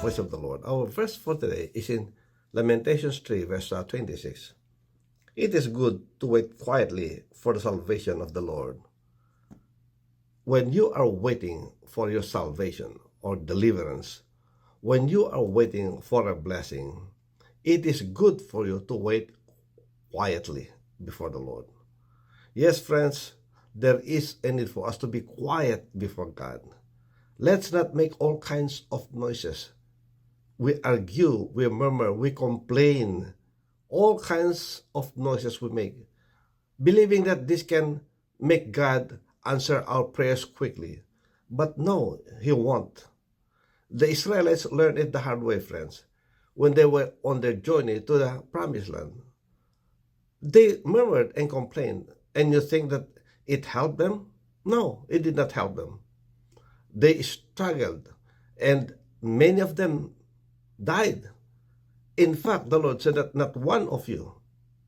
voice of the Lord. Our verse for today is in Lamentations 3, verse 26. It is good to wait quietly for the salvation of the Lord. When you are waiting for your salvation or deliverance, when you are waiting for a blessing, it is good for you to wait quietly before the Lord. Yes, friends, there is a need for us to be quiet before God. Let's not make all kinds of noises. We argue, we murmur, we complain, all kinds of noises we make, believing that this can make God answer our prayers quickly. But no, He won't. The Israelites learned it the hard way, friends, when they were on their journey to the promised land. They murmured and complained, and you think that it helped them? No, it did not help them. They struggled, and many of them died. In fact, the Lord said that not one of you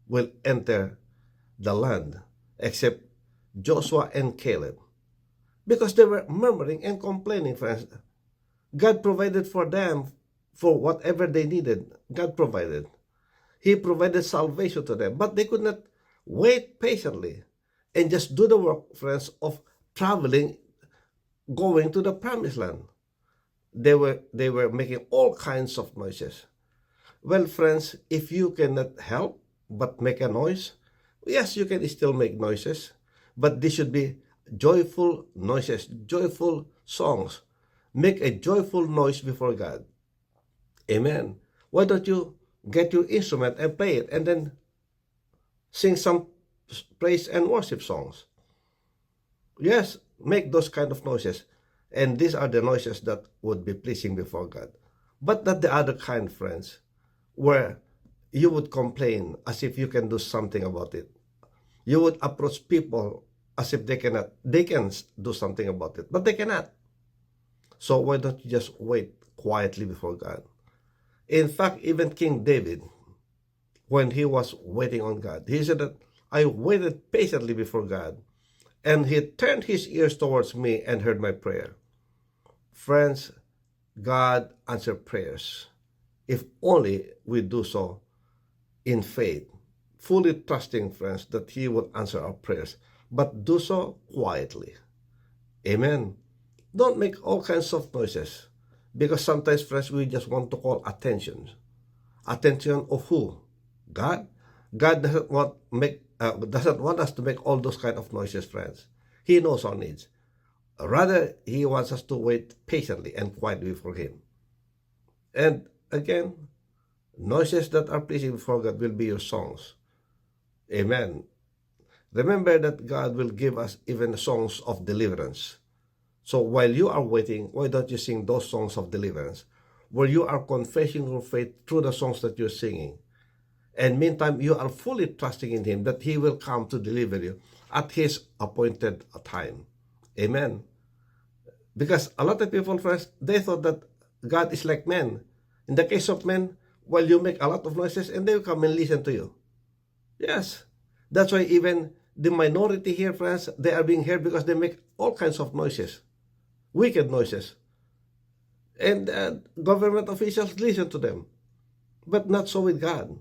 will enter the land except Joshua and Caleb, because they were murmuring and complaining, friends. God provided for them for whatever they needed. God provided. He provided salvation to them, but they could not wait patiently and just do the work, friends, of traveling, going to the promised land. They were making all kinds of noises. Well, friends, if you cannot help but make a noise, yes, you can still make noises, but this should be joyful noises, joyful songs. Make a joyful noise before God. Amen. Why don't you get your instrument and play it and then sing some praise and worship songs? Yes, make those kind of noises. And these are the noises that would be pleasing before God. But not the other kind, friends, where you would complain as if you can do something about it. You would approach people as if they can do something about it, but they cannot. So why don't you just wait quietly before God? In fact, even King David, when he was waiting on God, he said that I waited patiently before God, and He turned His ears towards me and heard my prayer. Friends, God answered prayers if only we do so in faith, fully trusting, friends, that He will answer our prayers, but do so quietly. Amen. Don't make all kinds of noises, because sometimes, friends, we just want to call attention. Attention of who? God? God doesn't want us to make all those kind of noises, friends. He knows our needs. Rather, He wants us to wait patiently and quietly before Him. And again, noises that are pleasing before God will be your songs. Amen. Remember that God will give us even songs of deliverance. So while you are waiting, why don't you sing those songs of deliverance, where you are confessing your faith through the songs that you're singing? And meantime, you are fully trusting in Him that He will come to deliver you at His appointed time. Amen. Because a lot of people, friends, they thought that God is like men. In the case of men, well, you make a lot of noises and they will come and listen to you. Yes. That's why even the minority here, friends, they are being heard because they make all kinds of noises. Wicked noises. And government officials listen to them. But not so with God.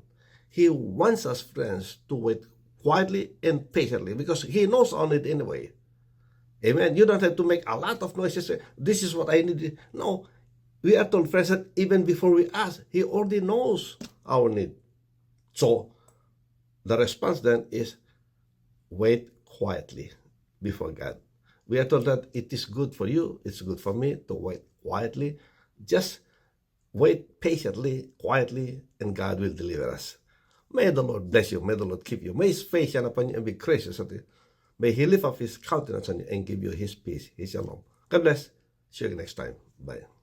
He wants us, friends, to wait quietly and patiently because He knows on it anyway. Amen. You don't have to make a lot of noises. This is what I need. No. We are told, friends, that even before we ask, He already knows our need. So, the response then is wait quietly before God. We are told that it is good for you, it's good for me to wait quietly. Just wait patiently, quietly, and God will deliver us. May the Lord bless you. May the Lord keep you. May His face shine upon you and be gracious unto you. May He lift up His countenance on you and give you His peace, His shalom. God bless. See you next time. Bye.